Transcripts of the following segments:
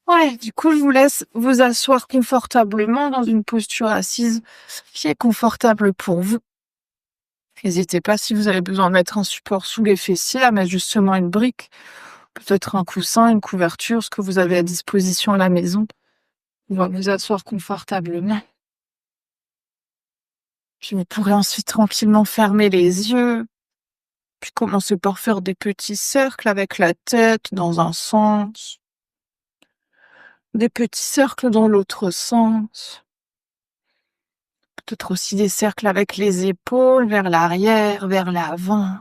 Ouais, du coup, je vous laisse vous asseoir confortablement dans une posture assise qui est confortable pour vous. N'hésitez pas, si vous avez besoin de mettre un support sous les fessiers, à mettre justement une brique, peut-être un coussin, une couverture, ce que vous avez à disposition à la maison. On va vous asseoir confortablement. Puis vous pourrez ensuite tranquillement fermer les yeux, puis commencer par faire des petits cercles avec la tête dans un sens, des petits cercles dans l'autre sens. Peut-être aussi des cercles avec les épaules vers l'arrière, vers l'avant.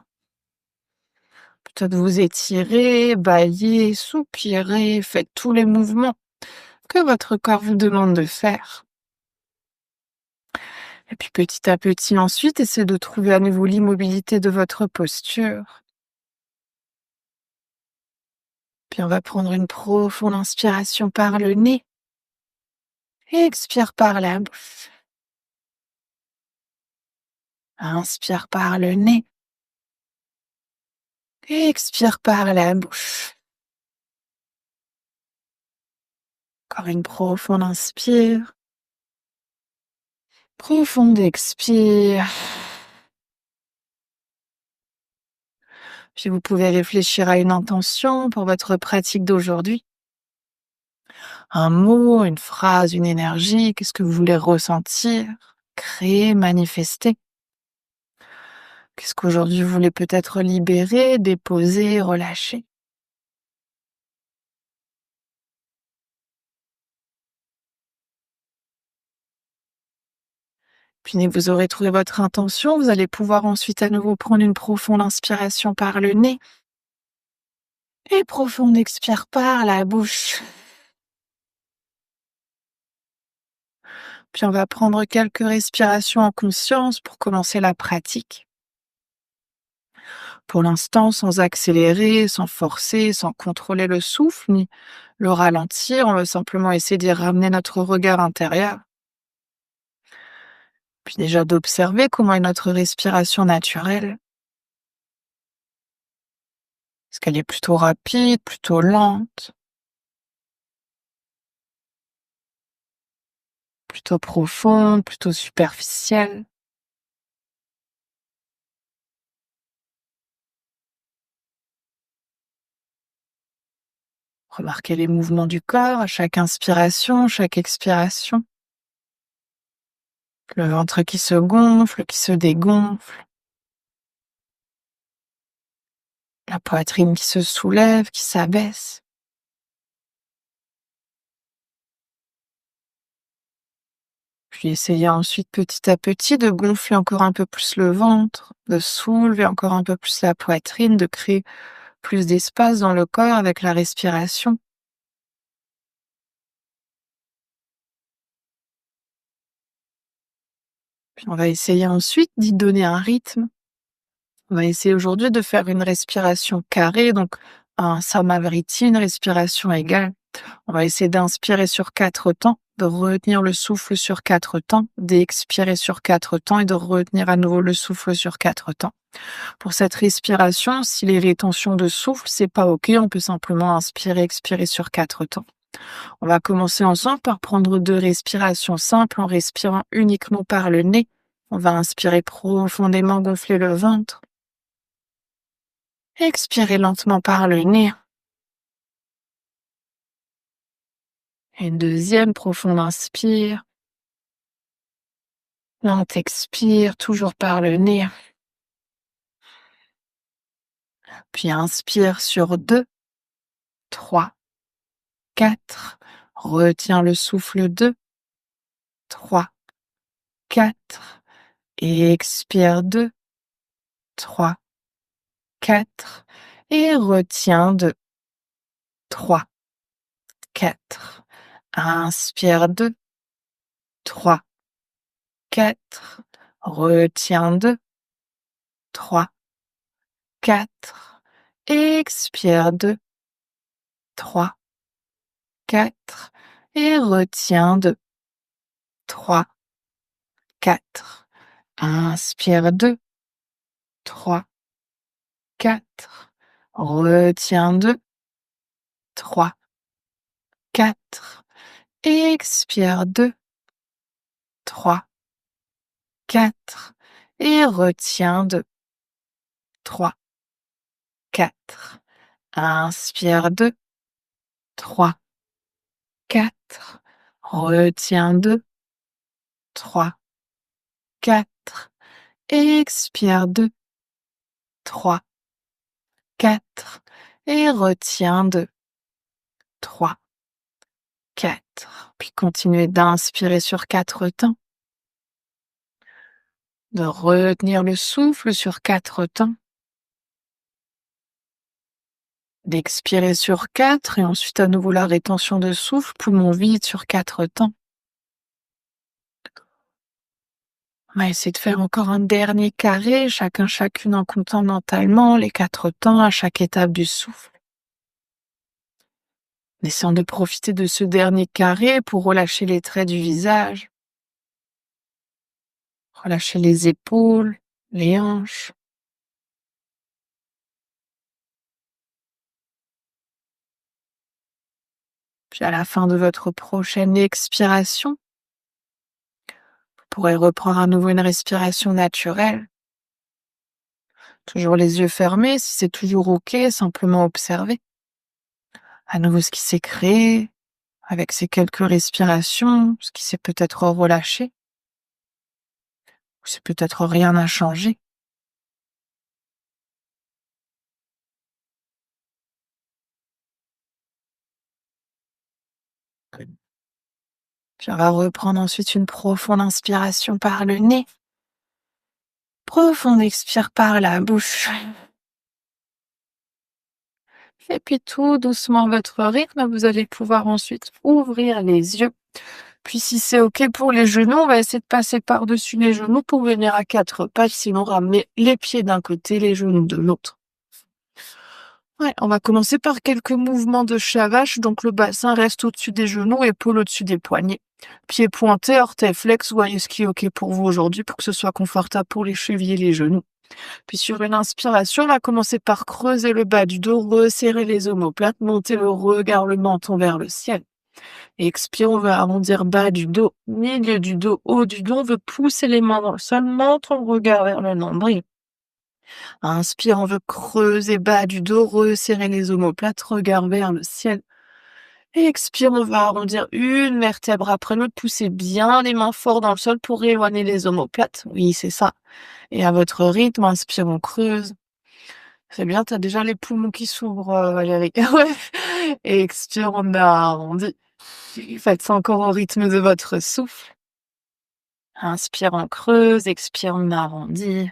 Peut-être vous étirez, bâillez, soupirez, faites tous les mouvements que votre corps vous demande de faire. Et puis petit à petit ensuite, essayez de trouver à nouveau l'immobilité de votre posture. Puis on va prendre une profonde inspiration par le nez et expire par la bouche. Inspire par le nez et expire par la bouche. Encore une profonde inspire. Profonde expire. Puis vous pouvez réfléchir à une intention pour votre pratique d'aujourd'hui. Un mot, une phrase, une énergie, qu'est-ce que vous voulez ressentir, créer, manifester? Qu'est-ce qu'aujourd'hui vous voulez peut-être libérer, déposer, relâcher? Puis dès que vous aurez trouvé votre intention, vous allez pouvoir ensuite à nouveau prendre une profonde inspiration par le nez et profonde expire par la bouche. Puis on va prendre quelques respirations en conscience pour commencer la pratique. Pour l'instant, sans accélérer, sans forcer, sans contrôler le souffle, ni le ralentir, on va simplement essayer d'y ramener notre regard intérieur. Puis déjà d'observer comment est notre respiration naturelle. Est-ce qu'elle est plutôt rapide, plutôt lente, plutôt profonde, plutôt superficielle? Remarquez les mouvements du corps à chaque inspiration, chaque expiration. Le ventre qui se gonfle, qui se dégonfle. La poitrine qui se soulève, qui s'abaisse. Puis essayez ensuite petit à petit de gonfler encore un peu plus le ventre, de soulever encore un peu plus la poitrine, de créer plus d'espace dans le corps avec la respiration. Puis on va essayer ensuite d'y donner un rythme. On va essayer aujourd'hui de faire une respiration carrée, donc un samavriti, une respiration égale. On va essayer d'inspirer sur 4 temps, de retenir le souffle sur 4 temps, d'expirer sur 4 temps et de retenir à nouveau le souffle sur 4 temps. Pour cette respiration, si les rétentions de souffle, c'est pas OK, on peut simplement inspirer, expirer sur 4 temps. On va commencer ensemble par prendre 2 respirations simples en respirant uniquement par le nez. On va inspirer profondément, gonfler le ventre. Expirer lentement par le nez. Et deuxième profonde inspire. Lente expire, toujours par le nez. Puis inspire sur 2, 3, 4. Retiens le souffle 2, 3, 4. Et expire 2, 3, 4. Et retiens 2, 3, 4. Inspire 2, 3, 4. Retiens 2, 3, 4. Expire 2, 3, 4. Et retiens 2, 3, 4. Inspire 2, 3, 4. Retiens 2, 3, 4. Expire 2, 3, 4. Et retiens 2, 3, 4. Inspire 2, 3, 4. Retiens 2, 3, 4. Expire 2, 3, 4. Et retiens 2, 3, 4. Puis continuez d'inspirer sur 4 temps. De retenir le souffle sur 4 temps. D'expirer sur 4 et ensuite à nouveau la rétention de souffle, poumon vide sur 4 temps. On va essayer de faire encore un dernier carré, chacune en comptant mentalement les 4 temps à chaque étape du souffle. Essayons de profiter de ce dernier carré pour relâcher les traits du visage. Relâchez les épaules, les hanches. Puis à la fin de votre prochaine expiration, vous pourrez reprendre à nouveau une respiration naturelle. Toujours les yeux fermés, si c'est toujours OK, simplement observer. À nouveau ce qui s'est créé, avec ces quelques respirations, ce qui s'est peut-être relâché, ou c'est peut-être rien à changer. Puis on va reprendre ensuite une profonde inspiration par le nez. Profonde expire par la bouche. Et puis tout doucement à votre rythme, vous allez pouvoir ensuite ouvrir les yeux. Puis si c'est OK pour les genoux, on va essayer de passer par-dessus les genoux pour venir à 4 pattes, sinon ramener les pieds d'un côté, les genoux de l'autre. Ouais, on va commencer par quelques mouvements de chat vache, donc le bassin reste au-dessus des genoux, épaules au-dessus des poignets. Pieds pointés, orteils flex, voyez ce qui est OK pour vous aujourd'hui pour que ce soit confortable pour les chevilles et les genoux. Puis sur une inspiration, on va commencer par creuser le bas du dos, resserrer les omoplates, monter le regard, le menton vers le ciel. Expire, on va arrondir bas du dos, milieu du dos, haut du dos, on veut pousser les mains dans le sol, menton le regard vers le nombril. Inspire, on veut creuser bas du dos, resserrer les omoplates, regard vers le ciel. Expire, on va arrondir une vertèbre après l'autre, pousser bien les mains fort dans le sol pour éloigner les omoplates. Oui, c'est ça. Et à votre rythme, inspire, on creuse. C'est bien, t'as déjà les poumons qui s'ouvrent, Valérie. Ouais. Et expire, on arrondit. Faites ça encore au rythme de votre souffle. Inspire, on creuse. Expire, on arrondit.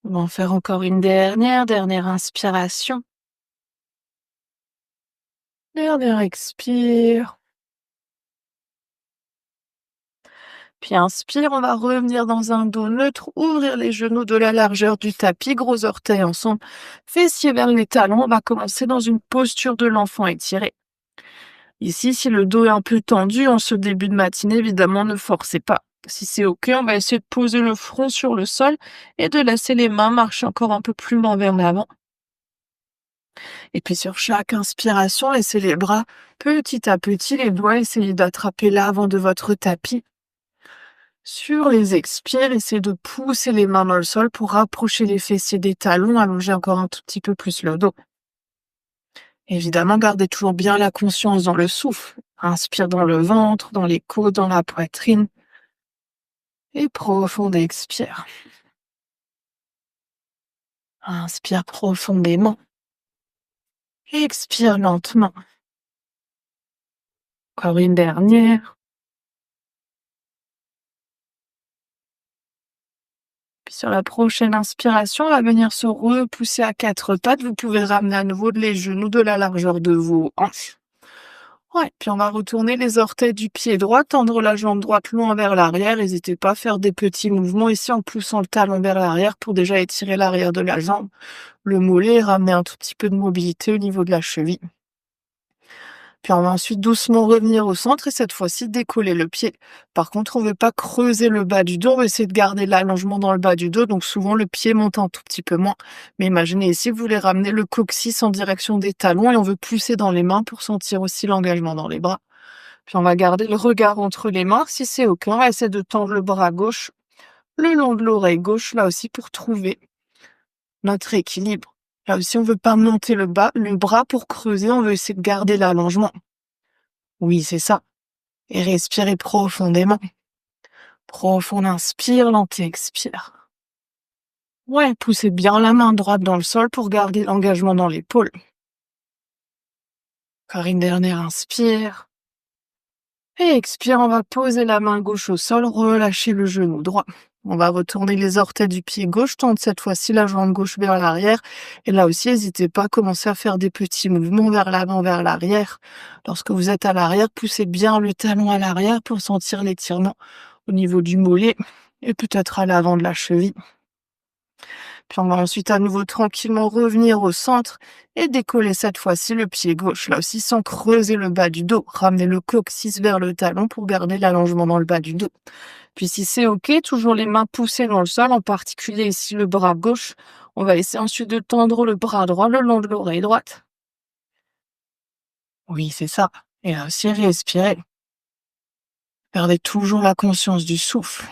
On va en faire encore une dernière inspiration. Dernière expire. Puis inspire, on va revenir dans un dos neutre, ouvrir les genoux de la largeur du tapis, gros orteils ensemble, fessiers vers les talons. On va commencer dans une posture de l'enfant étiré. Ici, si le dos est un peu tendu en ce début de matinée, évidemment, ne forcez pas. Si c'est OK, on va essayer de poser le front sur le sol et de laisser les mains marcher encore un peu plus loin vers l'avant. Et puis sur chaque inspiration, laissez les bras petit à petit, les doigts, essayez d'attraper l'avant de votre tapis. Sur les expires, essayez de pousser les mains dans le sol pour rapprocher les fessiers des talons, allonger encore un tout petit peu plus le dos. Évidemment, gardez toujours bien la conscience dans le souffle. Inspire dans le ventre, dans les côtes, dans la poitrine. Et profonde expire. Inspire profondément. Expire lentement. Encore une dernière. Puis sur la prochaine inspiration, on va venir se repousser à 4 pattes. Vous pouvez ramener à nouveau les genoux de la largeur de vos hanches. Ouais, puis on va retourner les orteils du pied droit, tendre la jambe droite loin vers l'arrière. N'hésitez pas à faire des petits mouvements ici en poussant le talon vers l'arrière pour déjà étirer l'arrière de la jambe, le mollet et ramener un tout petit peu de mobilité au niveau de la cheville. Puis on va ensuite doucement revenir au centre et cette fois-ci décoller le pied. Par contre, on veut pas creuser le bas du dos, on va essayer de garder l'allongement dans le bas du dos, donc souvent le pied monte un tout petit peu moins. Mais imaginez ici, vous voulez ramener le coccyx en direction des talons et on veut pousser dans les mains pour sentir aussi l'engagement dans les bras. Puis on va garder le regard entre les mains. Si c'est OK, on va essayer de tendre le bras gauche le long de l'oreille gauche, là aussi pour trouver notre équilibre. Là aussi, on veut pas monter le bras pour creuser, on veut essayer de garder l'allongement. Oui, c'est ça. Et respirez profondément. Profond inspire, lent expire. Ouais, poussez bien la main droite dans le sol pour garder l'engagement dans l'épaule. Encore une dernière inspire. Et expire, on va poser la main gauche au sol, relâcher le genou droit. On va retourner les orteils du pied gauche, tendre cette fois-ci la jambe gauche vers l'arrière. Et là aussi, n'hésitez pas à commencer à faire des petits mouvements vers l'avant, vers l'arrière. Lorsque vous êtes à l'arrière, poussez bien le talon à l'arrière pour sentir l'étirement au niveau du mollet et peut-être à l'avant de la cheville. Puis on va ensuite à nouveau tranquillement revenir au centre et décoller cette fois-ci le pied gauche, là aussi sans creuser le bas du dos. Ramener le coccyx vers le talon pour garder l'allongement dans le bas du dos. Puis si c'est OK, toujours les mains poussées dans le sol, en particulier ici le bras gauche. On va essayer ensuite de tendre le bras droit le long de l'oreille droite. Oui, c'est ça. Et là aussi, respirez. Gardez toujours la conscience du souffle.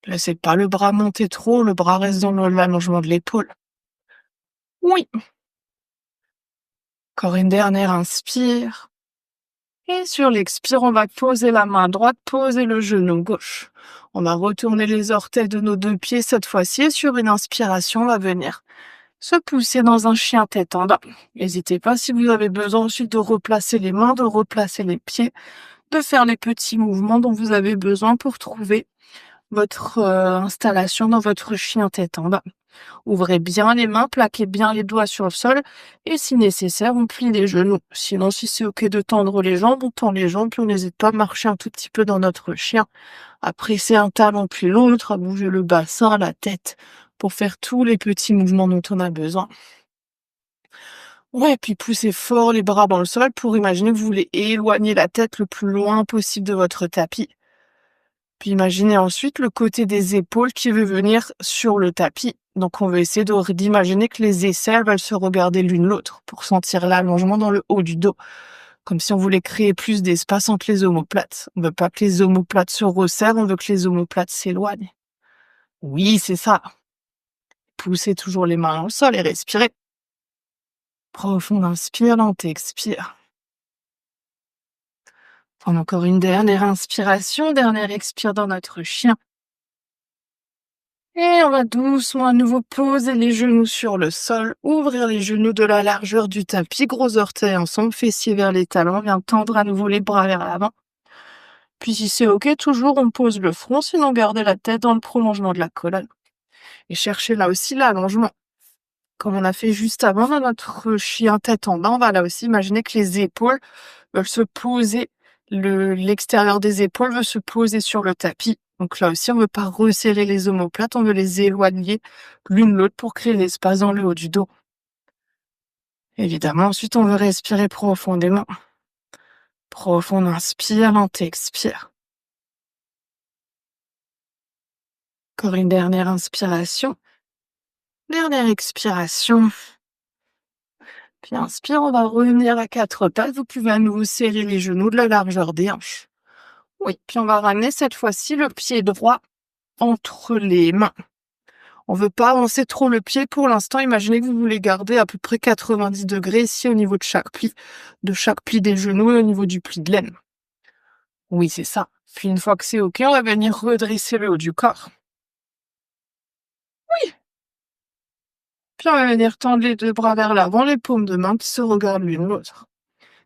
Laissez pas le bras monter trop, le bras reste dans l'allongement de l'épaule. Oui. Encore une dernière inspire. Et sur l'expire, on va poser la main droite, poser le genou gauche. On va retourner les orteils de nos deux pieds cette fois-ci. Et sur une inspiration, on va venir se pousser dans un chien tête en bas. N'hésitez pas si vous avez besoin ensuite de replacer les mains, de replacer les pieds, de faire les petits mouvements dont vous avez besoin pour trouver votre installation dans votre chien tête en bas. Ouvrez bien les mains, plaquez bien les doigts sur le sol et si nécessaire, on plie les genoux. Sinon, si c'est OK de tendre les jambes, on tend les jambes puis on n'hésite pas à marcher un tout petit peu dans notre chien. À presser un talon puis l'autre, à bouger le bassin, la tête pour faire tous les petits mouvements dont on a besoin. Ouais, puis poussez fort les bras dans le sol pour imaginer que vous voulez éloigner la tête le plus loin possible de votre tapis. Puis imaginez ensuite le côté des épaules qui veut venir sur le tapis. Donc on va essayer d'imaginer que les aisselles veulent se regarder l'une l'autre pour sentir l'allongement dans le haut du dos. Comme si on voulait créer plus d'espace entre les omoplates. On veut pas que les omoplates se resserrent, on veut que les omoplates s'éloignent. Oui, c'est ça. Poussez toujours les mains dans le sol et respirez. Profond inspire, lent expire. Prendre encore une dernière inspiration, dernière expire dans notre chien. Et on va doucement à nouveau poser les genoux sur le sol, ouvrir les genoux de la largeur du tapis, gros orteils ensemble, fessiers vers les talons, on vient tendre à nouveau les bras vers l'avant. Puis si c'est OK, toujours on pose le front, sinon gardez la tête dans le prolongement de la colonne. Et cherchez là aussi l'allongement. Comme on a fait juste avant dans notre chien tête en bas, on va là aussi imaginer que les épaules veulent se poser, l'extérieur des épaules veut se poser sur le tapis. Donc là aussi, on ne veut pas resserrer les omoplates, on veut les éloigner l'une l'autre pour créer l'espace dans le haut du dos. Évidemment, ensuite, on veut respirer profondément. Profond inspire, lent expire. Encore une dernière inspiration. Dernière expiration. Puis inspire, on va revenir à quatre pattes. Vous pouvez à nouveau serrer les genoux de la largeur des hanches. Oui, puis on va ramener cette fois-ci le pied droit entre les mains. On veut pas avancer trop le pied pour l'instant. Imaginez que vous voulez garder à peu près 90 degrés ici au niveau de chaque pli des genoux et au niveau du pli de l'aine. Oui, c'est ça. Puis une fois que c'est OK, on va venir redresser le haut du corps. Oui. Puis on va venir tendre les deux bras vers l'avant, les paumes de main qui se regardent l'une l'autre.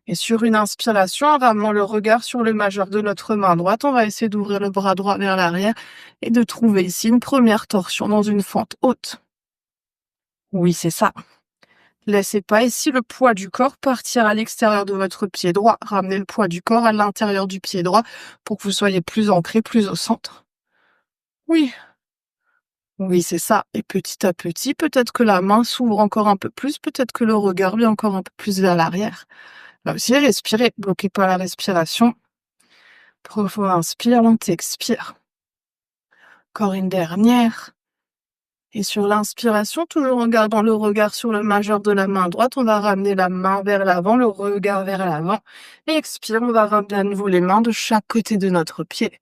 Et sur une inspiration, en ramenant le regard sur le majeur de notre main droite, on va essayer d'ouvrir le bras droit vers l'arrière et de trouver ici une première torsion dans une fente haute. Oui, c'est ça. Laissez pas ici le poids du corps partir à l'extérieur de votre pied droit. Ramenez le poids du corps à l'intérieur du pied droit pour que vous soyez plus ancré, plus au centre. Oui, oui, c'est ça. Et petit à petit, peut-être que la main s'ouvre encore un peu plus, peut-être que le regard vient encore un peu plus vers l'arrière. Là aussi, respirez, bloquez pas la respiration. Profond inspire, long expire. Encore une dernière. Et sur l'inspiration, toujours en gardant le regard sur le majeur de la main droite, on va ramener la main vers l'avant, le regard vers l'avant. Et expire, on va ramener à nouveau les mains de chaque côté de notre pied.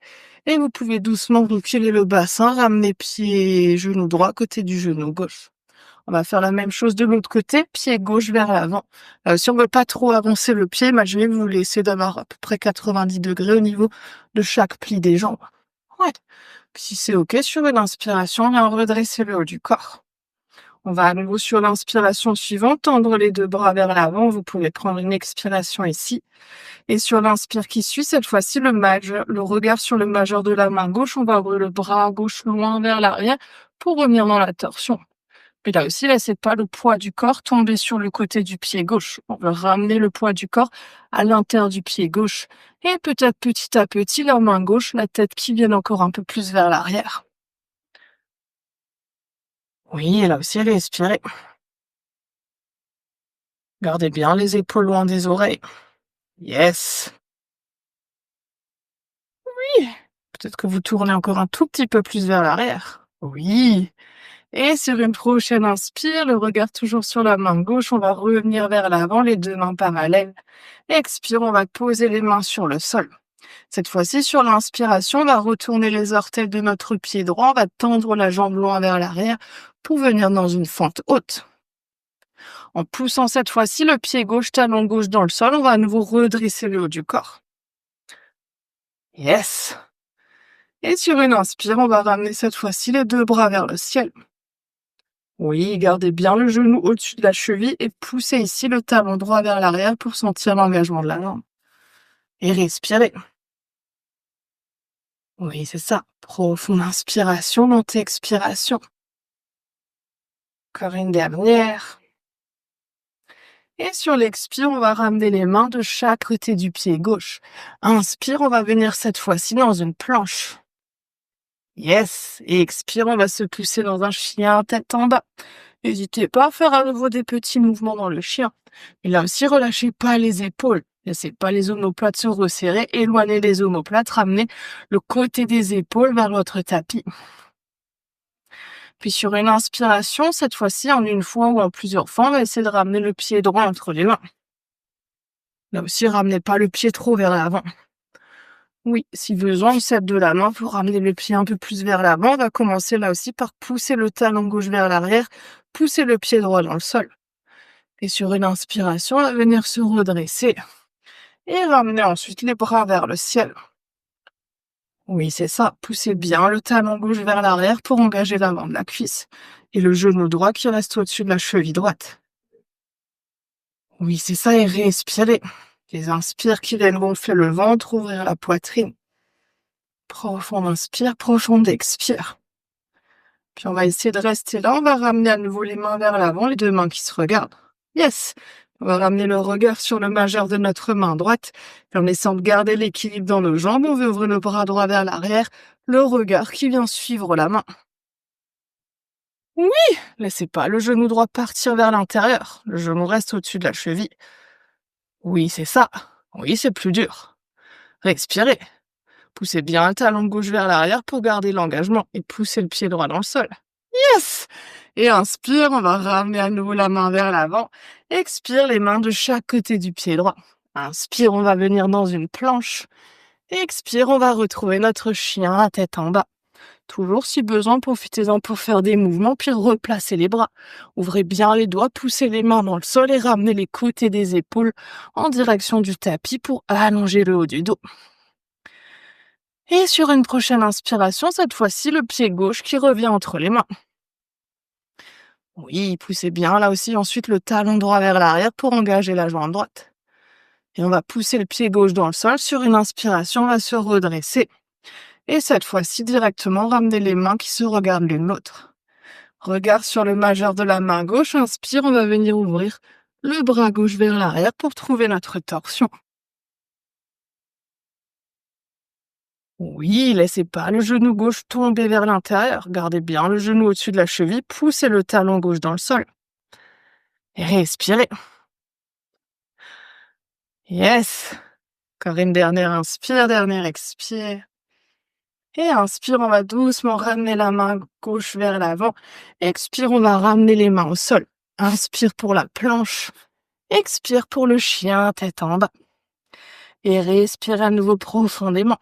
Et vous pouvez doucement reculer le bassin, ramener pied, genou droit, côté du genou gauche. On va faire la même chose de l'autre côté, pied gauche vers l'avant. Si on veut pas trop avancer le pied, imaginez que vous laissez d'avoir à peu près 90 degrés au niveau de chaque pli des jambes. Ouais. Si c'est OK, sur une inspiration, on vient redresser le haut du corps. On va à nouveau sur l'inspiration suivante, tendre les deux bras vers l'avant. Vous pouvez prendre une expiration ici. Et sur l'inspire qui suit, cette fois-ci, le regard sur le majeur de la main gauche. On va ouvrir le bras gauche loin vers l'arrière pour revenir dans la torsion. Et là aussi, laissez pas le poids du corps tomber sur le côté du pied gauche. On veut ramener le poids du corps à l'intérieur du pied gauche. Et peut-être petit à petit, la main gauche, la tête qui vient encore un peu plus vers l'arrière. Oui, et là aussi, respirez. Gardez bien les épaules loin des oreilles. Yes. Oui. Peut-être que vous tournez encore un tout petit peu plus vers l'arrière. Oui. Et sur une prochaine inspire, le regard toujours sur la main gauche, on va revenir vers l'avant, les deux mains parallèles. Expire, on va poser les mains sur le sol. Cette fois-ci, sur l'inspiration, on va retourner les orteils de notre pied droit, on va tendre la jambe loin vers l'arrière pour venir dans une fente haute. En poussant cette fois-ci le pied gauche, talon gauche dans le sol, on va à nouveau redresser le haut du corps. Yes! Et sur une inspire, on va ramener cette fois-ci les deux bras vers le ciel. Oui, gardez bien le genou au-dessus de la cheville et poussez ici le talon droit vers l'arrière pour sentir l'engagement de la jambe. Et respirez. Oui, c'est ça. Profonde inspiration, lente expiration. Encore une dernière. Et sur l'expire, on va ramener les mains de chaque côté du pied gauche. Inspire, on va venir cette fois-ci dans une planche. Yes! Et expire, on va se pousser dans un chien tête en bas. N'hésitez pas à faire à nouveau des petits mouvements dans le chien. Et là aussi, relâchez pas les épaules. Laissez pas les omoplates se resserrer. Éloignez les omoplates. Ramenez le côté des épaules vers votre tapis. Puis sur une inspiration, cette fois-ci, en une fois ou en plusieurs fois, on va essayer de ramener le pied droit entre les mains. Là aussi, ramenez pas le pied trop vers l'avant. Oui, si besoin, on s'aide de la main pour ramener le pied un peu plus vers l'avant. On va commencer là aussi par pousser le talon gauche vers l'arrière, pousser le pied droit dans le sol. Et sur une inspiration, on va venir se redresser et ramener ensuite les bras vers le ciel. Oui, c'est ça. Poussez bien le talon gauche vers l'arrière pour engager l'avant de la cuisse et le genou droit qui reste au-dessus de la cheville droite. Oui, c'est ça, et respirez. Les inspires qui viennent gonfler le ventre, ouvrir la poitrine. Profonde inspire, profonde expire. Puis on va essayer de rester là. On va ramener à nouveau les mains vers l'avant, les deux mains qui se regardent. Yes! On va ramener le regard sur le majeur de notre main droite. Puis en essayant de garder l'équilibre dans nos jambes, on va ouvrir le bras droit vers l'arrière. Le regard qui vient suivre la main. Oui! Laissez pas le genou droit partir vers l'intérieur. Le genou reste au-dessus de la cheville. Oui, c'est ça. Oui, c'est plus dur. Respirez. Poussez bien le talon gauche vers l'arrière pour garder l'engagement et pousser le pied droit dans le sol. Yes! Et inspire, on va ramener à nouveau la main vers l'avant. Expire, les mains de chaque côté du pied droit. Inspire, on va venir dans une planche. Expire, on va retrouver notre chien à tête en bas. Toujours si besoin, profitez-en pour faire des mouvements, puis replacer les bras. Ouvrez bien les doigts, poussez les mains dans le sol et ramenez les côtés des épaules en direction du tapis pour allonger le haut du dos. Et sur une prochaine inspiration, cette fois-ci, le pied gauche qui revient entre les mains. Oui, poussez bien là aussi ensuite le talon droit vers l'arrière pour engager la jambe droite. Et on va pousser le pied gauche dans le sol. Sur une inspiration, on va se redresser. Et cette fois-ci, directement ramener les mains qui se regardent l'une l'autre. Regard sur le majeur de la main gauche. Inspire, on va venir ouvrir le bras gauche vers l'arrière pour trouver notre torsion. Oui, laissez pas le genou gauche tomber vers l'intérieur. Gardez bien le genou au-dessus de la cheville. Poussez le talon gauche dans le sol. Et respirez. Yes! Encore une dernière inspire, dernière expire. Et inspire, on va doucement ramener la main gauche vers l'avant. Expire, on va ramener les mains au sol. Inspire pour la planche. Expire pour le chien, tête en bas. Et respire à nouveau profondément.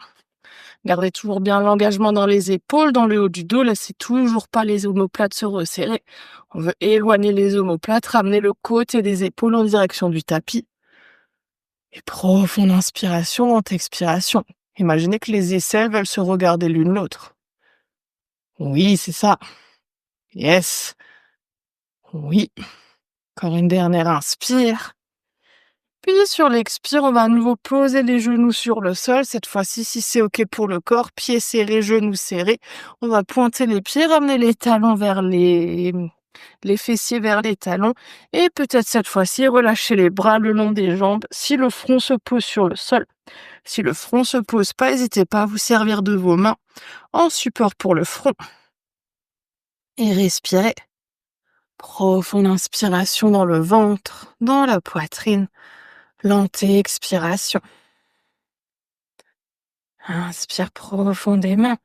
Gardez toujours bien l'engagement dans les épaules, dans le haut du dos. Laissez toujours pas les omoplates se resserrer. On veut éloigner les omoplates, ramener le côté des épaules en direction du tapis. Et profonde inspiration, lente expiration. Imaginez que les aisselles veulent se regarder l'une l'autre. Oui, c'est ça. Yes. Oui. Encore une dernière inspire. Puis sur l'expire, on va à nouveau poser les genoux sur le sol. Cette fois-ci, si c'est OK pour le corps, pieds serrés, genoux serrés. On va pointer les pieds, ramener les talons vers les fessiers vers les talons. Et peut-être cette fois-ci, relâcher les bras le long des jambes si le front se pose sur le sol. Si le front se pose pas, n'hésitez pas à vous servir de vos mains en support pour le front. Et respirez. Profonde inspiration dans le ventre, dans la poitrine. Lente expiration. Inspire profondément.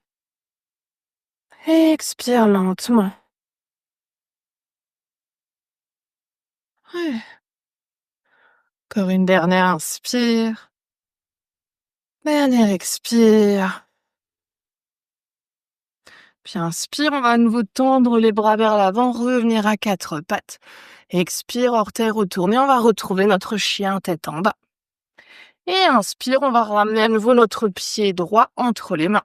Expire lentement. Ouais. Encore une dernière inspire. Dernière expire. Puis inspire, on va à nouveau tendre les bras vers l'avant, revenir à quatre pattes. Expire, orteil retourné, on va retrouver notre chien tête en bas. Et inspire, on va ramener à nouveau notre pied droit entre les mains.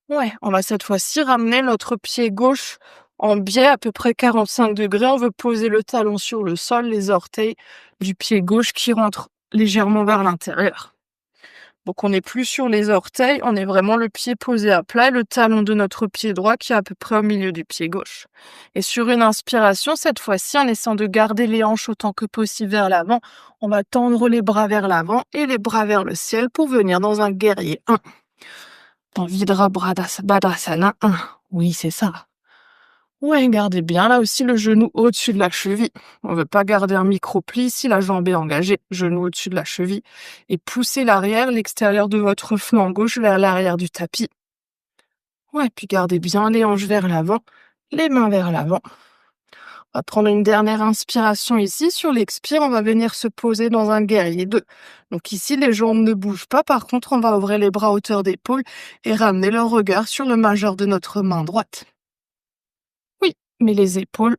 Ouais, on va cette fois-ci ramener notre pied gauche en biais à peu près 45 degrés. On veut poser le talon sur le sol, les orteils du pied gauche qui rentrent légèrement vers l'intérieur. Donc on n'est plus sur les orteils, on est vraiment le pied posé à plat et le talon de notre pied droit qui est à peu près au milieu du pied gauche. Et sur une inspiration, cette fois-ci, en essayant de garder les hanches autant que possible vers l'avant, on va tendre les bras vers l'avant et les bras vers le ciel pour venir dans un guerrier 1. Dans Virabhadrasana 1. Oui, c'est ça. Ouais, gardez bien là aussi le genou au-dessus de la cheville. On veut pas garder un micro-pli si la jambe est engagée. Genou au-dessus de la cheville. Et poussez l'arrière, l'extérieur de votre flanc gauche vers l'arrière du tapis. Ouais, puis gardez bien les hanches vers l'avant, les mains vers l'avant. On va prendre une dernière inspiration ici. Sur l'expire, on va venir se poser dans un guerrier 2. Donc ici, les jambes ne bougent pas. Par contre, on va ouvrir les bras à hauteur d'épaule et ramener le regard sur le majeur de notre main droite. Oui, mais les épaules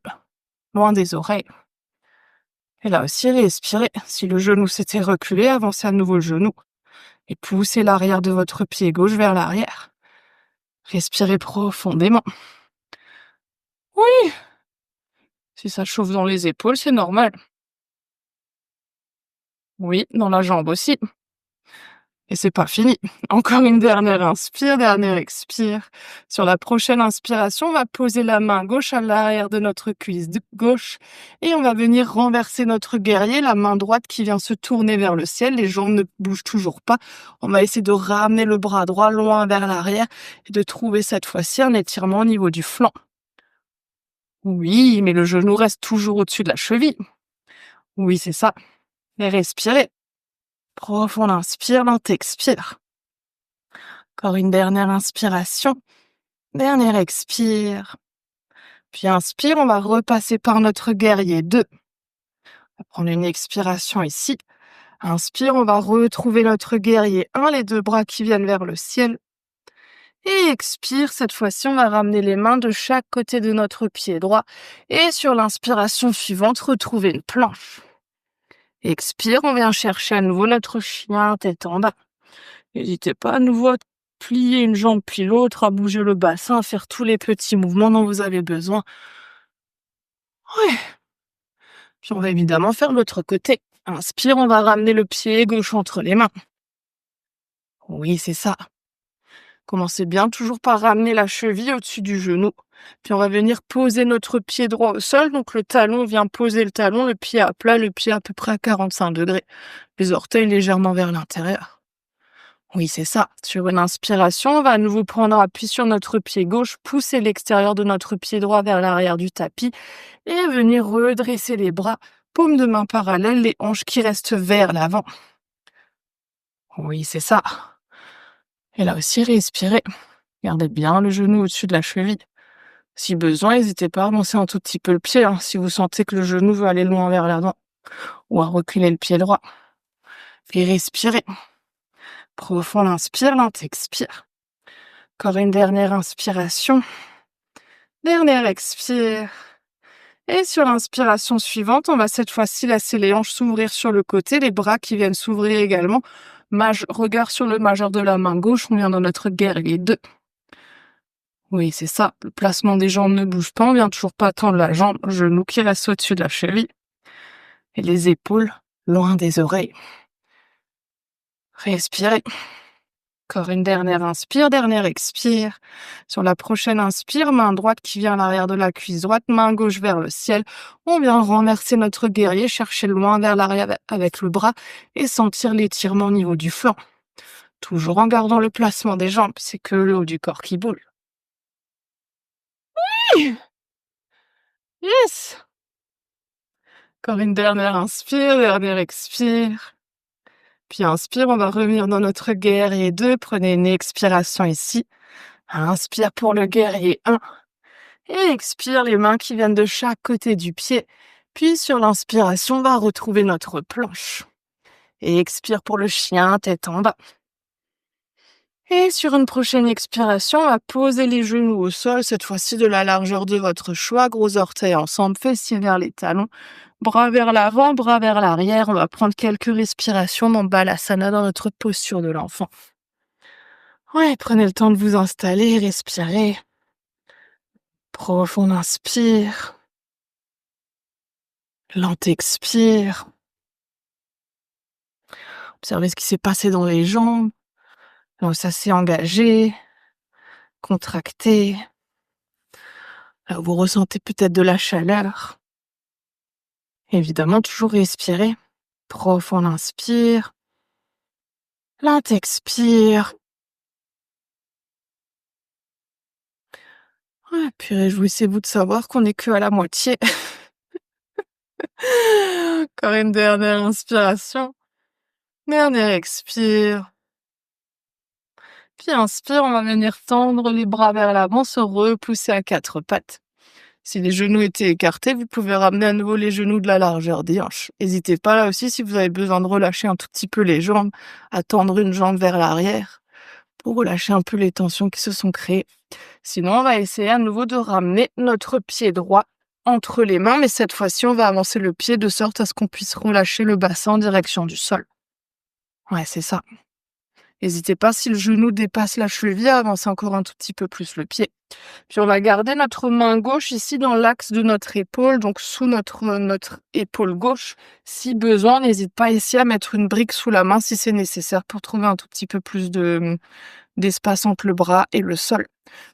loin des oreilles. Et là aussi, respirez. Si le genou s'était reculé, avancez à nouveau le genou. Et poussez l'arrière de votre pied gauche vers l'arrière. Respirez profondément. Oui, si ça chauffe dans les épaules, c'est normal. Oui, dans la jambe aussi. Et c'est pas fini. Encore une dernière inspire, dernière expire. Sur la prochaine inspiration, on va poser la main gauche à l'arrière de notre cuisse gauche et on va venir renverser notre guerrier, la main droite qui vient se tourner vers le ciel. Les jambes ne bougent toujours pas. On va essayer de ramener le bras droit loin vers l'arrière et de trouver cette fois-ci un étirement au niveau du flanc. Oui, mais le genou reste toujours au-dessus de la cheville. Oui, c'est ça. Et respirez. Profonde inspire, lente expire. Encore une dernière inspiration. Dernière expire. Puis inspire, on va repasser par notre guerrier 2. On va prendre une expiration ici. Inspire, on va retrouver notre guerrier 1, les deux bras qui viennent vers le ciel. Et expire, cette fois-ci, on va ramener les mains de chaque côté de notre pied droit. Et sur l'inspiration suivante, retrouver une planche. Expire, on vient chercher à nouveau notre chien tête en bas. N'hésitez pas à nouveau à plier une jambe puis l'autre, à bouger le bassin, à faire tous les petits mouvements dont vous avez besoin. Ouais. Puis on va évidemment faire l'autre côté. Inspire, on va ramener le pied gauche entre les mains. Oui, c'est ça. Commencez bien toujours par ramener la cheville au-dessus du genou. Puis on va venir poser notre pied droit au sol. Donc le talon vient poser le talon, le pied à plat, le pied à peu près à 45 degrés. Les orteils légèrement vers l'intérieur. Oui, c'est ça. Sur une inspiration, on va à nouveau prendre appui sur notre pied gauche, pousser l'extérieur de notre pied droit vers l'arrière du tapis et venir redresser les bras paume de main parallèle, les hanches qui restent vers l'avant. Oui, c'est ça. Et là aussi, respirez. Gardez bien le genou au-dessus de la cheville. Si besoin, n'hésitez pas à avancer un tout petit peu le pied, hein, si vous sentez que le genou veut aller loin vers l'avant, ou à reculer le pied droit. Et respirez. Profond inspire, lent expire. Encore une dernière inspiration. Dernière expire. Et sur l'inspiration suivante, on va cette fois-ci laisser les hanches s'ouvrir sur le côté, les bras qui viennent s'ouvrir également. Regard sur le majeur de la main gauche, on vient dans notre guerrier 2. Oui, c'est ça. Le placement des jambes ne bouge pas, on vient toujours pas tendre la jambe, genou qui reste au-dessus de la cheville. Et les épaules loin des oreilles. Respirez. Encore une dernière inspire, dernière expire. Sur la prochaine inspire, main droite qui vient à l'arrière de la cuisse droite, main gauche vers le ciel. On vient renverser notre guerrier, chercher loin vers l'arrière avec le bras et sentir l'étirement au niveau du flanc. Toujours en gardant le placement des jambes, c'est que le haut du corps qui boule. Yes! Encore une dernière inspire, dernière expire. Puis inspire, on va revenir dans notre guerrier 2. Prenez une expiration ici. Inspire pour le guerrier 1. Et expire les mains qui viennent de chaque côté du pied. Puis sur l'inspiration, on va retrouver notre planche. Et expire pour le chien, tête en bas. Et sur une prochaine expiration, on va poser les genoux au sol, cette fois-ci de la largeur de votre choix. Gros orteils ensemble, fessiers vers les talons. Bras vers l'avant, bras vers l'arrière. On va prendre quelques respirations dans Balasana, dans notre posture de l'enfant. Ouais, prenez le temps de vous installer, respirez. Profond inspire. Lent expire. Observez ce qui s'est passé dans les jambes. Donc ça s'est engagé, contracté. Là, vous ressentez peut-être de la chaleur. Évidemment, toujours respirer. Profond inspire. Lent expire. Ouais, puis réjouissez-vous de savoir qu'on n'est que à la moitié. Encore une dernière inspiration. Dernière expire. Puis inspire, on va venir tendre les bras vers l'avant, se repousser à quatre pattes. Si les genoux étaient écartés, vous pouvez ramener à nouveau les genoux de la largeur des hanches. N'hésitez pas là aussi, si vous avez besoin de relâcher un tout petit peu les jambes, à tendre une jambe vers l'arrière pour relâcher un peu les tensions qui se sont créées. Sinon, on va essayer à nouveau de ramener notre pied droit entre les mains, mais cette fois-ci, on va avancer le pied de sorte à ce qu'on puisse relâcher le bassin en direction du sol. Ouais, c'est ça. N'hésitez pas, si le genou dépasse la cheville, à avancer encore un tout petit peu plus le pied. Puis on va garder notre main gauche ici dans l'axe de notre épaule, donc sous notre épaule gauche. Si besoin, n'hésite pas ici à mettre une brique sous la main si c'est nécessaire pour trouver un tout petit peu plus d'espace entre le bras et le sol.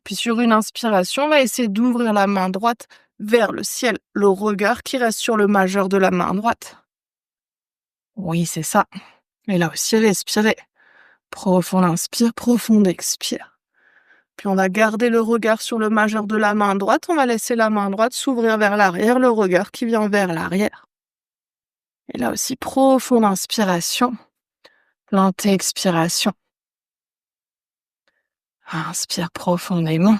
Puis sur une inspiration, on va essayer d'ouvrir la main droite vers le ciel, le regard qui reste sur le majeur de la main droite. Oui, c'est ça. Et là aussi, respirez. Profond inspire, profond expire. Puis on va garder le regard sur le majeur de la main droite. On va laisser la main droite s'ouvrir vers l'arrière, le regard qui vient vers l'arrière. Et là aussi, profonde inspiration, lente expiration. Inspire profondément.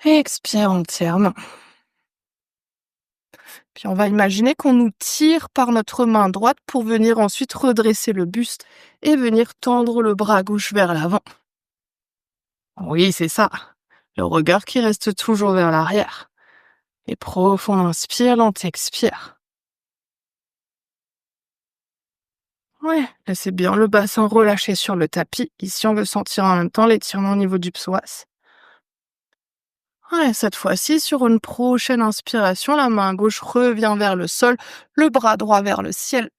Expire entièrement. Puis on va imaginer qu'on nous tire par notre main droite pour venir ensuite redresser le buste et venir tendre le bras gauche vers l'avant. Oui, c'est ça. Le regard qui reste toujours vers l'arrière. Et profond inspire, lente expire. Ouais, laissez bien le bassin relâché sur le tapis. Ici, on veut sentir en même temps l'étirement au niveau du psoas. Ouais, cette fois-ci, sur une prochaine inspiration, la main gauche revient vers le sol, le bras droit vers le ciel.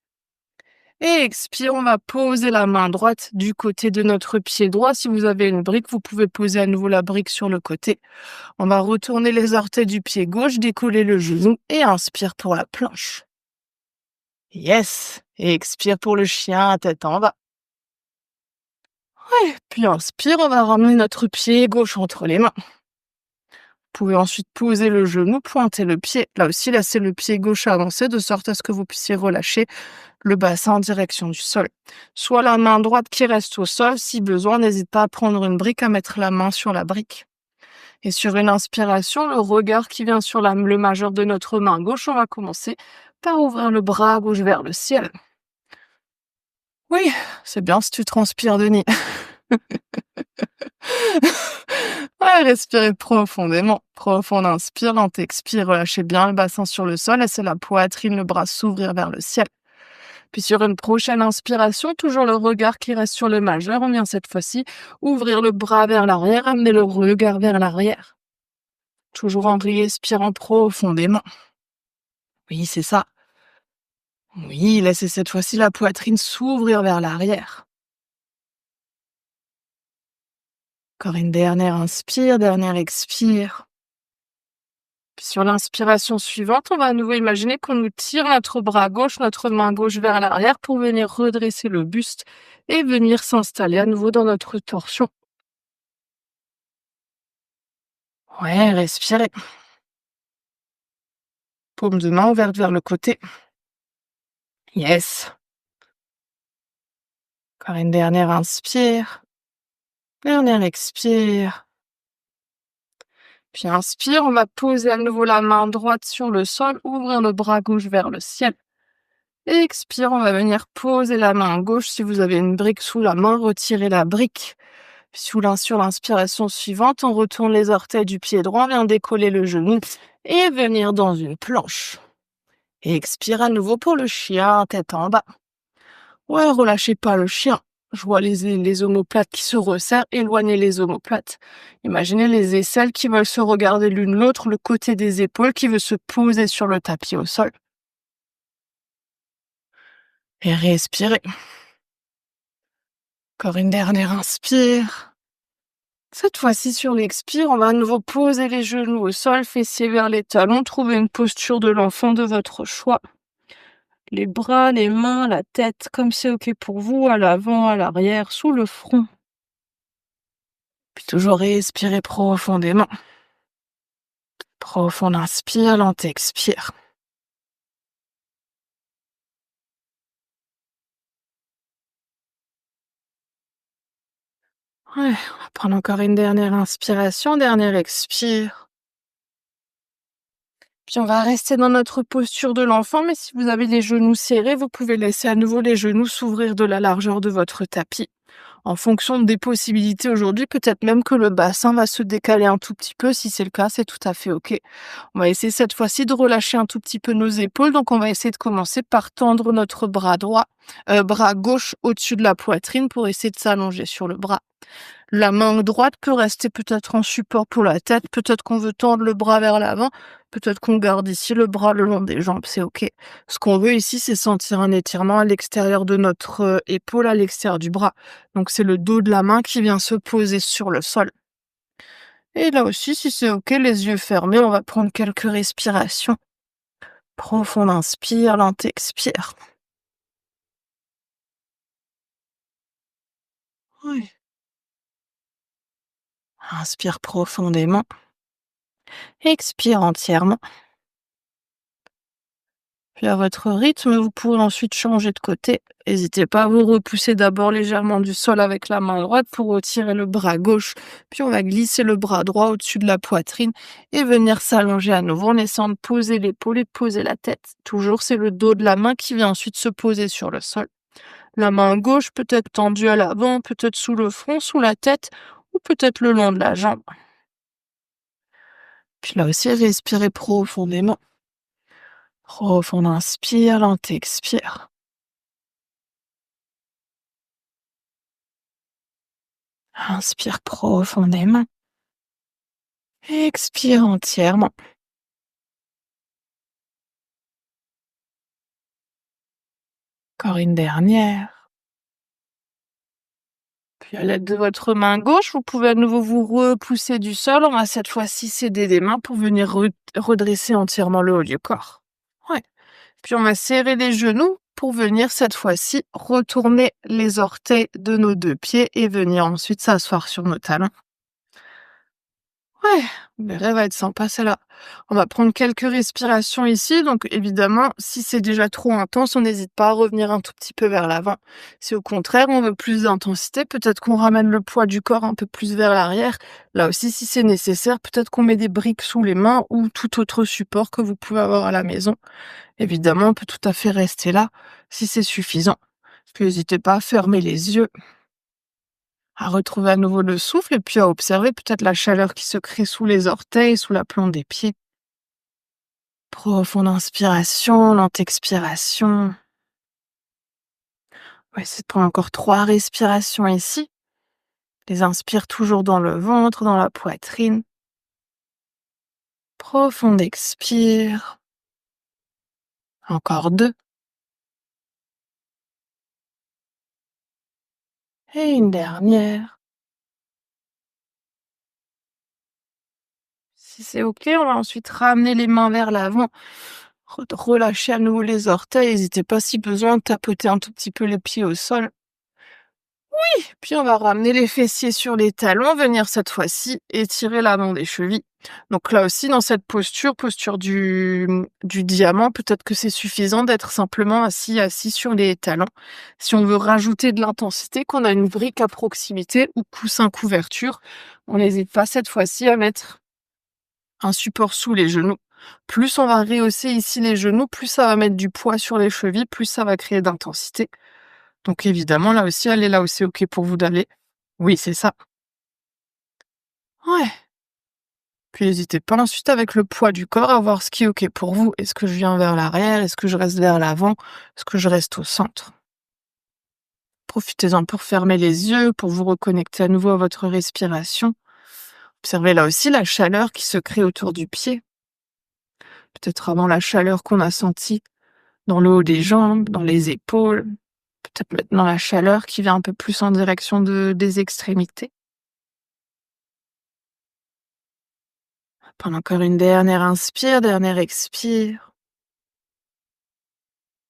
Et expire, on va poser la main droite du côté de notre pied droit. Si vous avez une brique, vous pouvez poser à nouveau la brique sur le côté. On va retourner les orteils du pied gauche, décoller le genou et inspire pour la planche. Yes! Et expire pour le chien, tête en bas. Ouais, puis inspire, on va ramener notre pied gauche entre les mains. Vous pouvez ensuite poser le genou, pointer le pied. Là aussi, laissez le pied gauche avancer de sorte à ce que vous puissiez relâcher le bassin en direction du sol. Soit la main droite qui reste au sol, si besoin, n'hésite pas à prendre une brique, à mettre la main sur la brique. Et sur une inspiration, le regard qui vient sur le majeur de notre main gauche, on va commencer par ouvrir le bras gauche vers le ciel. Oui, c'est bien si tu transpires, Denis. Ouais, respirez profondément. Profond inspire, lent expire, relâchez bien le bassin sur le sol, laissez la poitrine, le bras s'ouvrir vers le ciel. Puis sur une prochaine inspiration, toujours le regard qui reste sur le majeur, on vient cette fois-ci ouvrir le bras vers l'arrière, amener le regard vers l'arrière. Toujours en respirant profondément. Oui, c'est ça. Oui, laissez cette fois-ci la poitrine s'ouvrir vers l'arrière. Encore une dernière inspire, dernière expire. Puis sur l'inspiration suivante, on va à nouveau imaginer qu'on nous tire notre bras gauche, notre main gauche vers l'arrière pour venir redresser le buste et venir s'installer à nouveau dans notre torsion. Ouais, respirez. Paume de main ouverte vers le côté. Yes. Encore une dernière inspire. Dernière expire. Puis inspire, on va poser à nouveau la main droite sur le sol, ouvrir le bras gauche vers le ciel. Expire, on va venir poser la main gauche. Si vous avez une brique sous la main, retirez la brique. Puis sur l'inspiration suivante, on retourne les orteils du pied droit, on vient décoller le genou et venir dans une planche. Et expire à nouveau pour le chien, tête en bas. Ouais, relâchez pas le chien. Je vois les omoplates qui se resserrent, éloignez les omoplates. Imaginez les aisselles qui veulent se regarder l'une l'autre, le côté des épaules qui veut se poser sur le tapis au sol. Et respirez. Encore une dernière inspire. Cette fois-ci, sur l'expire, on va à nouveau poser les genoux au sol, fessiers vers les talons, trouver une posture de l'enfant de votre choix. Les bras, les mains, la tête, comme c'est OK pour vous, à l'avant, à l'arrière, sous le front. Puis toujours respirer profondément. Profond inspire, lent expire. Ouais, on va prendre encore une dernière inspiration, dernière expire. Puis on va rester dans notre posture de l'enfant, mais si vous avez les genoux serrés, vous pouvez laisser à nouveau les genoux s'ouvrir de la largeur de votre tapis. En fonction des possibilités aujourd'hui, peut-être même que le bassin va se décaler un tout petit peu. Si c'est le cas, c'est tout à fait OK. On va essayer cette fois-ci de relâcher un tout petit peu nos épaules. Donc, on va essayer de commencer par tendre notre bras gauche au-dessus de la poitrine pour essayer de s'allonger sur le bras. La main droite peut rester peut-être en support pour la tête. Peut-être qu'on veut tendre le bras vers l'avant. Peut-être qu'on garde ici le bras le long des jambes. C'est OK. Ce qu'on veut ici, c'est sentir un étirement à l'extérieur de notre épaule, à l'extérieur du bras. Donc, c'est le dos de la main qui vient se poser sur le sol. Et là aussi, si c'est OK, les yeux fermés, on va prendre quelques respirations. Profond inspire, lent expire. Oui. Inspire profondément. Expire entièrement. Puis à votre rythme, vous pourrez ensuite changer de côté. N'hésitez pas à vous repousser d'abord légèrement du sol avec la main droite pour retirer le bras gauche. Puis on va glisser le bras droit au-dessus de la poitrine et venir s'allonger à nouveau en essayant de poser l'épaule et de poser la tête. Toujours, c'est le dos de la main qui vient ensuite se poser sur le sol. La main gauche peut être tendue à l'avant, peut-être sous le front, sous la tête ou peut-être le long de la jambe. Puis là aussi, respirez profondément. Profond inspire, lent expire. Inspire profondément. Expire entièrement. Encore une dernière. Puis à l'aide de votre main gauche, vous pouvez à nouveau vous repousser du sol. On va cette fois-ci s'aider des mains pour venir redresser entièrement le haut du corps. Ouais. Puis on va serrer les genoux pour venir cette fois-ci retourner les orteils de nos deux pieds et venir ensuite s'asseoir sur nos talons. Ouais, le rêve va être sympa celle-là. On va prendre quelques respirations ici, donc évidemment, si c'est déjà trop intense, on n'hésite pas à revenir un tout petit peu vers l'avant. Si au contraire, on veut plus d'intensité, peut-être qu'on ramène le poids du corps un peu plus vers l'arrière. Là aussi, si c'est nécessaire, peut-être qu'on met des briques sous les mains ou tout autre support que vous pouvez avoir à la maison. Évidemment, on peut tout à fait rester là si c'est suffisant. Puis n'hésitez pas à fermer les yeux, à retrouver à nouveau le souffle et puis à observer peut-être la chaleur qui se crée sous les orteils, sous la plante des pieds. Profonde inspiration, lente expiration. On va essayer de prendre encore 3 respirations ici. Les inspire toujours dans le ventre, dans la poitrine. Profonde expire. Encore 2. Et une dernière. Si c'est OK, on va ensuite ramener les mains vers l'avant. Relâchez à nouveau les orteils. N'hésitez pas si besoin de tapoter un tout petit peu les pieds au sol. Puis on va ramener les fessiers sur les talons, venir cette fois-ci étirer l'avant des chevilles. Donc là aussi, dans cette posture du diamant, peut-être que c'est suffisant d'être simplement assis sur les talons. Si on veut rajouter de l'intensité, qu'on a une brique à proximité ou coussin couverture, on n'hésite pas cette fois-ci à mettre un support sous les genoux. Plus on va rehausser ici les genoux, plus ça va mettre du poids sur les chevilles, plus ça va créer d'intensité. Donc évidemment, là aussi, allez là où c'est OK pour vous d'aller. Oui, c'est ça. Ouais. Puis n'hésitez pas ensuite avec le poids du corps à voir ce qui est OK pour vous. Est-ce que je viens vers l'arrière? Est-ce que je reste vers l'avant? Est-ce que je reste au centre? Profitez-en pour fermer les yeux, pour vous reconnecter à nouveau à votre respiration. Observez là aussi la chaleur qui se crée autour du pied. Peut-être avant la chaleur qu'on a sentie dans le haut des jambes, dans les épaules. Peut-être maintenant la chaleur qui vient un peu plus en direction des extrémités. Prendre encore une dernière inspire, dernière expire.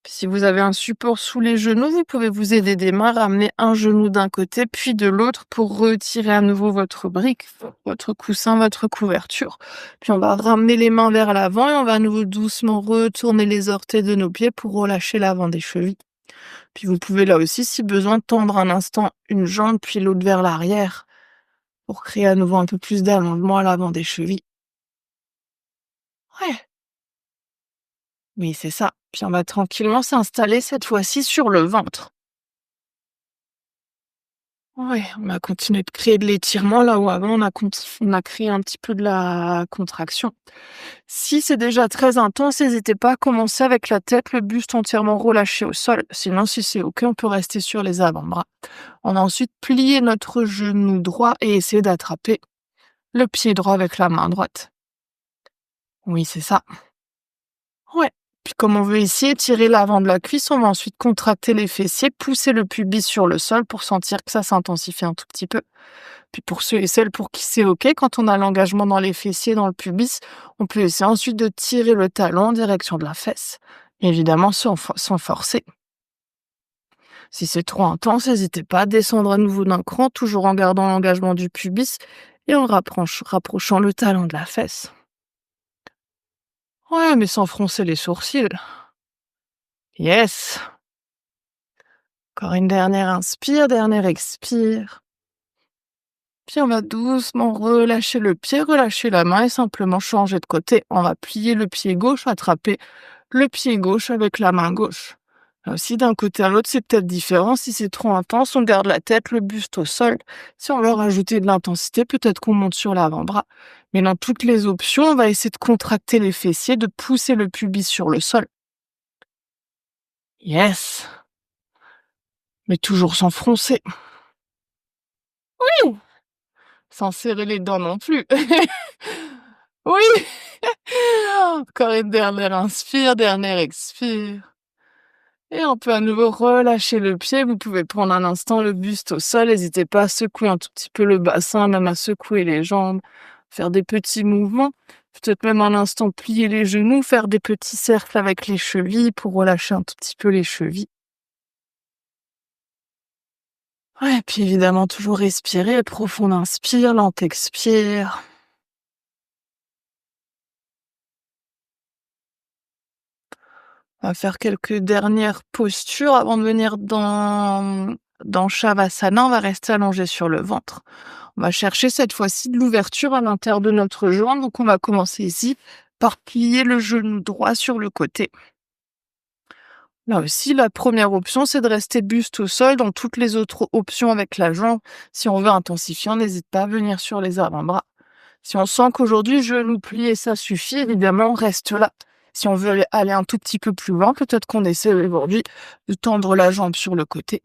Puis si vous avez un support sous les genoux, vous pouvez vous aider des mains, ramener un genou d'un côté, puis de l'autre pour retirer à nouveau votre brique, votre coussin, votre couverture. Puis on va ramener les mains vers l'avant et on va à nouveau doucement retourner les orteils de nos pieds pour relâcher l'avant des chevilles. Puis vous pouvez là aussi, si besoin, tendre un instant une jambe, puis l'autre vers l'arrière pour créer à nouveau un peu plus d'allongement à l'avant des chevilles. Ouais. Oui, c'est ça. Puis on va tranquillement s'installer cette fois-ci sur le ventre. Ouais, on va continuer de créer de l'étirement là où avant on a créé un petit peu de la contraction. Si c'est déjà très intense, n'hésitez pas à commencer avec la tête, le buste entièrement relâché au sol. Sinon, si c'est OK, on peut rester sur les avant-bras. On va ensuite plier notre genou droit et essayer d'attraper le pied droit avec la main droite. Oui, c'est ça. Ouais. Puis comme on veut ici étirer l'avant de la cuisse, on va ensuite contracter les fessiers, pousser le pubis sur le sol pour sentir que ça s'intensifie un tout petit peu. Puis pour ceux et celles pour qui c'est OK, quand on a l'engagement dans les fessiers, dans le pubis, on peut essayer ensuite de tirer le talon en direction de la fesse. Évidemment sans forcer. Si c'est trop intense, n'hésitez pas à descendre à nouveau d'un cran, toujours en gardant l'engagement du pubis et en rapprochant le talon de la fesse. Ouais, mais sans froncer les sourcils. Yes! Encore une dernière inspire, dernière expire. Puis on va doucement relâcher le pied, relâcher la main et simplement changer de côté. On va plier le pied gauche, attraper le pied gauche avec la main gauche. Là aussi, d'un côté à l'autre, c'est peut-être différent. Si c'est trop intense, on garde la tête, le buste au sol. Si on veut rajouter de l'intensité, peut-être qu'on monte sur l'avant-bras. Mais dans toutes les options, on va essayer de contracter les fessiers, de pousser le pubis sur le sol. Yes! Mais toujours sans froncer. Oui! Sans serrer les dents non plus. Oui! Encore une dernière inspire, dernière expire. Et on peut à nouveau relâcher le pied. Vous pouvez prendre un instant le buste au sol. N'hésitez pas à secouer un tout petit peu le bassin, même à secouer les jambes, faire des petits mouvements. Peut-être même un instant plier les genoux, faire des petits cercles avec les chevilles pour relâcher un tout petit peu les chevilles. Ouais, puis évidemment toujours respirer, profonde inspire, lente expire. On va faire quelques dernières postures avant de venir dans Shavasana. On va rester allongé sur le ventre. On va chercher cette fois-ci de l'ouverture à l'intérieur de notre jambe. Donc on va commencer ici par plier le genou droit sur le côté. Là aussi, la première option, c'est de rester buste au sol. Dans toutes les autres options avec la jambe, si on veut intensifier, on n'hésite pas à venir sur les avant-bras. Si on sent qu'aujourd'hui, genou plié, ça suffit, évidemment, on reste là. Si on veut aller un tout petit peu plus loin, peut-être qu'on essaie aujourd'hui de tendre la jambe sur le côté.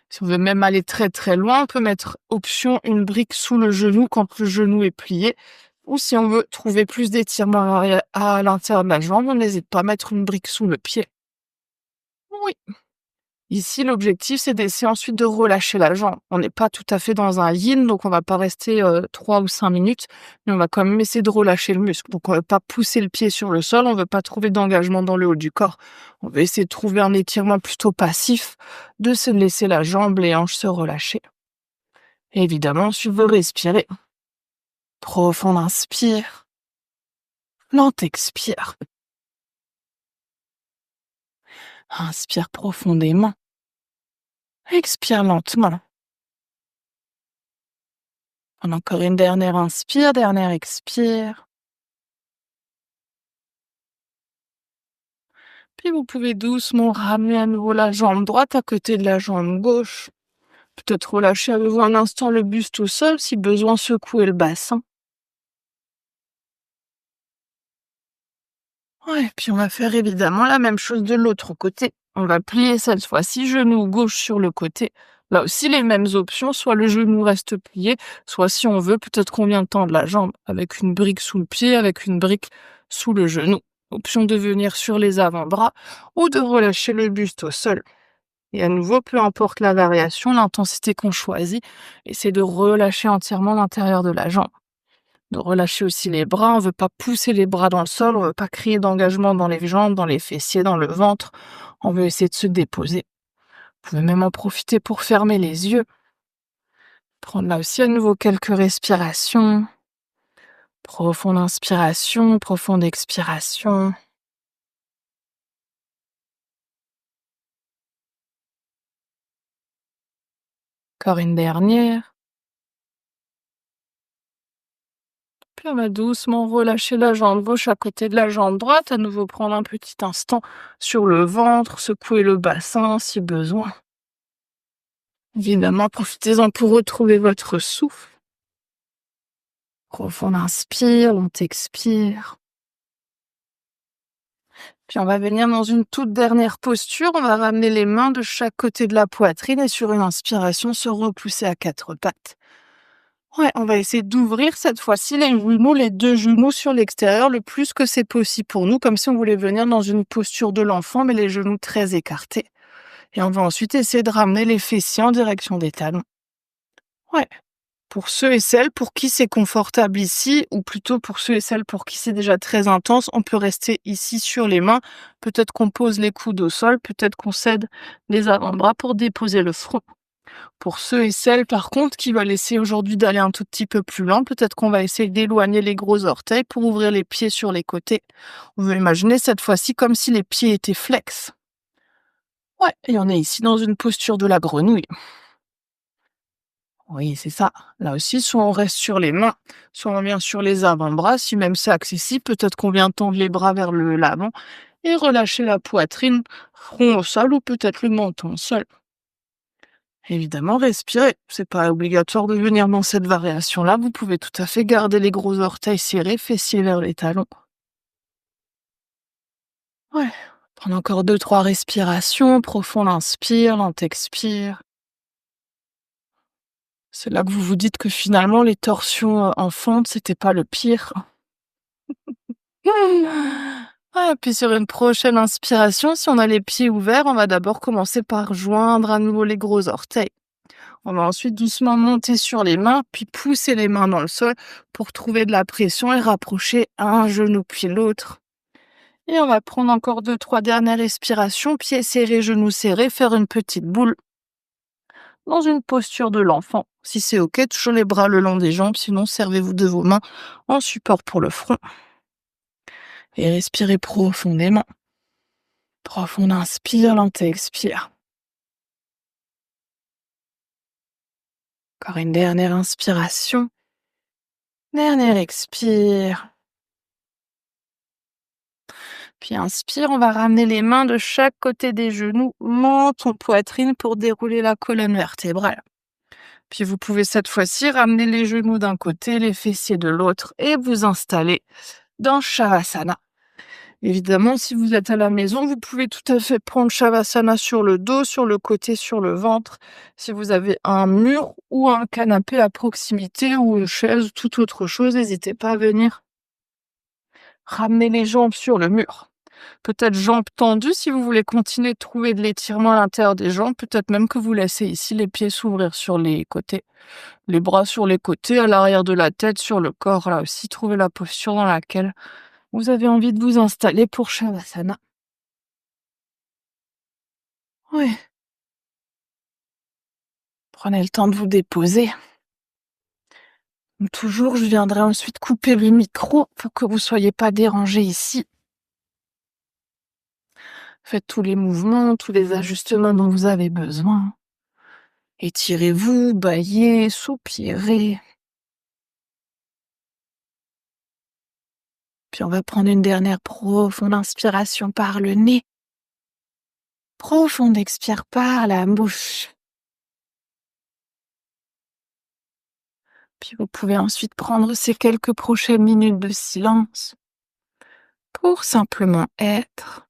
Si on veut même aller très très loin, on peut mettre option une brique sous le genou quand le genou est plié. Ou si on veut trouver plus d'étirement à l'intérieur de la jambe, on n'hésite pas à mettre une brique sous le pied. Oui. Ici, l'objectif, c'est d'essayer ensuite de relâcher la jambe. On n'est pas tout à fait dans un yin, donc on va pas rester 3 ou 5 minutes, mais on va quand même essayer de relâcher le muscle. Donc on ne veut pas pousser le pied sur le sol, on ne veut pas trouver d'engagement dans le haut du corps. On va essayer de trouver un étirement plutôt passif, de se laisser la jambe, les hanches se relâcher. Et évidemment, si vous respirez, profond inspire, lent expire. Inspire profondément, expire lentement. Encore une dernière inspire, dernière expire. Puis vous pouvez doucement ramener à nouveau la jambe droite à côté de la jambe gauche. Peut-être relâcher à nouveau un instant le buste au sol, si besoin secouer le bassin. Ouais, puis on va faire évidemment la même chose de l'autre côté. On va plier cette fois-ci genou gauche sur le côté. Là aussi les mêmes options, soit le genou reste plié, soit si on veut, peut-être qu'on vient tendre la jambe avec une brique sous le pied, avec une brique sous le genou. Option de venir sur les avant-bras ou de relâcher le buste au sol. Et à nouveau, peu importe la variation, l'intensité qu'on choisit, et c'est de relâcher entièrement l'intérieur de la jambe. De relâcher aussi les bras, on ne veut pas pousser les bras dans le sol, on ne veut pas créer d'engagement dans les jambes, dans les fessiers, dans le ventre. On veut essayer de se déposer. Vous pouvez même en profiter pour fermer les yeux. Prendre là aussi à nouveau quelques respirations. Profonde inspiration, profonde expiration. Encore une dernière. Puis on va doucement relâcher la jambe gauche à côté de la jambe droite. À nouveau prendre un petit instant sur le ventre, secouer le bassin si besoin. Évidemment, profitez-en pour retrouver votre souffle. Profond inspire, on expire. Puis on va venir dans une toute dernière posture. On va ramener les mains de chaque côté de la poitrine et sur une inspiration, se repousser à quatre pattes. Ouais, on va essayer d'ouvrir cette fois-ci les genoux, les deux genoux sur l'extérieur, le plus que c'est possible pour nous, comme si on voulait venir dans une posture de l'enfant, mais les genoux très écartés. Et on va ensuite essayer de ramener les fessiers en direction des talons. Ouais. Pour ceux et celles pour qui c'est confortable ici, ou plutôt pour ceux et celles pour qui c'est déjà très intense, on peut rester ici sur les mains. Peut-être qu'on pose les coudes au sol, peut-être qu'on cède les avant-bras pour déposer le front. Pour ceux et celles, par contre, qui veulent essayer aujourd'hui d'aller un tout petit peu plus loin, peut-être qu'on va essayer d'éloigner les gros orteils pour ouvrir les pieds sur les côtés. On veut imaginer cette fois-ci comme si les pieds étaient flex. Ouais, et on est ici dans une posture de la grenouille. Oui, c'est ça. Là aussi, soit on reste sur les mains, soit on vient sur les avant-bras. Si même c'est accessible, peut-être qu'on vient tendre les bras vers l'avant et relâcher la poitrine, front au sol ou peut-être le menton au sol. Évidemment, respirez. C'est pas obligatoire de venir dans cette variation-là. Vous pouvez tout à fait garder les gros orteils serrés, fessiers vers les talons. Ouais. Prendre encore 2, 3 respirations. Profond inspire, lent expire. C'est là que vous vous dites que finalement, les torsions en fente, c'était pas le pire. Ouais, puis sur une prochaine inspiration, si on a les pieds ouverts, on va d'abord commencer par joindre à nouveau les gros orteils. On va ensuite doucement monter sur les mains, puis pousser les mains dans le sol pour trouver de la pression et rapprocher un genou puis l'autre. Et on va prendre encore 2, 3 dernières respirations, pieds serrés, genoux serrés, faire une petite boule dans une posture de l'enfant. Si c'est ok, toujours les bras le long des jambes, sinon servez-vous de vos mains en support pour le front. Et respirez profondément. Profonde inspire, lente expire. Encore une dernière inspiration. Dernière expire. Puis inspire, on va ramener les mains de chaque côté des genoux, menton, poitrine pour dérouler la colonne vertébrale. Puis vous pouvez cette fois-ci ramener les genoux d'un côté, les fessiers de l'autre et vous installer dans Shavasana. Évidemment, si vous êtes à la maison, vous pouvez tout à fait prendre Shavasana sur le dos, sur le côté, sur le ventre. Si vous avez un mur ou un canapé à proximité ou une chaise ou toute autre chose, n'hésitez pas à venir ramener les jambes sur le mur. Peut-être jambes tendues si vous voulez continuer de trouver de l'étirement à l'intérieur des jambes. Peut-être même que vous laissez ici les pieds s'ouvrir sur les côtés. Les bras sur les côtés, à l'arrière de la tête, sur le corps. Là aussi, trouvez la posture dans laquelle vous avez envie de vous installer pour Shavasana. Oui. Prenez le temps de vous déposer. Comme toujours, je viendrai ensuite couper le micro pour que vous ne soyez pas dérangés ici. Faites tous les mouvements, tous les ajustements dont vous avez besoin. Étirez-vous, bâillez, soupirez. Puis on va prendre une dernière profonde inspiration par le nez. Profonde expire par la bouche. Puis vous pouvez ensuite prendre ces quelques prochaines minutes de silence pour simplement être.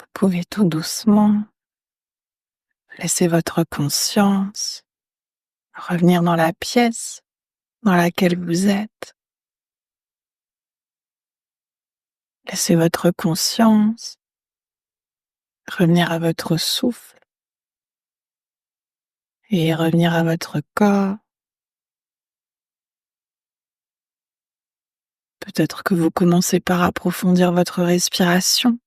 Vous pouvez tout doucement laisser votre conscience revenir dans la pièce dans laquelle vous êtes. Laissez votre conscience revenir à votre souffle et revenir à votre corps. Peut-être que vous commencez par approfondir votre respiration.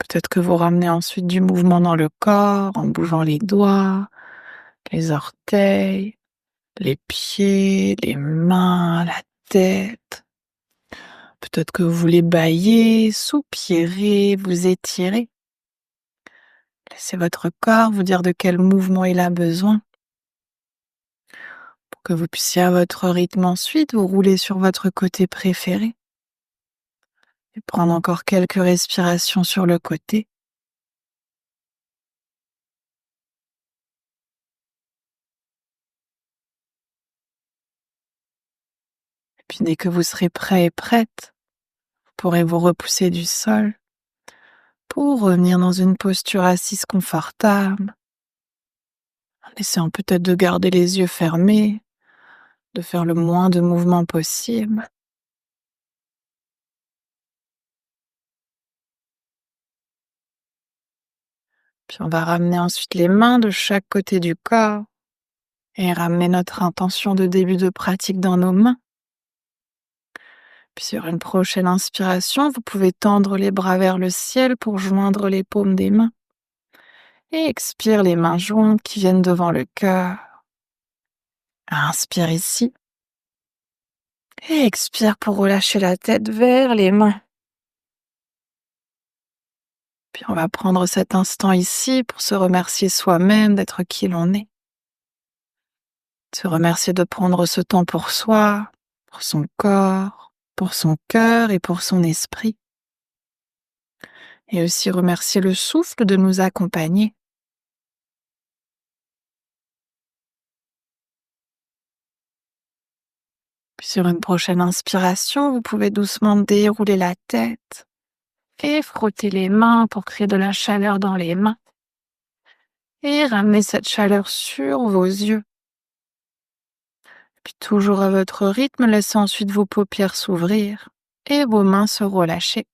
Peut-être que vous ramenez ensuite du mouvement dans le corps en bougeant les doigts, les orteils, les pieds, les mains, la tête. Peut-être que vous voulez bâiller, soupirer, vous étirer. Laissez votre corps vous dire de quel mouvement il a besoin pour que vous puissiez à votre rythme ensuite vous rouler sur votre côté préféré et prendre encore quelques respirations sur le côté. Et puis dès que vous serez prêt et prête, vous pourrez vous repousser du sol pour revenir dans une posture assise confortable, en essayant peut-être de garder les yeux fermés, de faire le moins de mouvements possible. Puis on va ramener ensuite les mains de chaque côté du corps et ramener notre intention de début de pratique dans nos mains. Puis sur une prochaine inspiration, vous pouvez tendre les bras vers le ciel pour joindre les paumes des mains. Et expire les mains jointes qui viennent devant le cœur. Inspire ici. Et expire pour relâcher la tête vers les mains. Puis on va prendre cet instant ici pour se remercier soi-même d'être qui l'on est. Se remercier de prendre ce temps pour soi, pour son corps, pour son cœur et pour son esprit. Et aussi remercier le souffle de nous accompagner. Puis sur une prochaine inspiration, vous pouvez doucement dérouler la tête et frotter les mains pour créer de la chaleur dans les mains. Et ramener cette chaleur sur vos yeux. Puis toujours à votre rythme, laissez ensuite vos paupières s'ouvrir et vos mains se relâcher.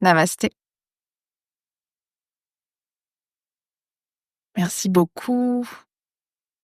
Namasté. Merci beaucoup.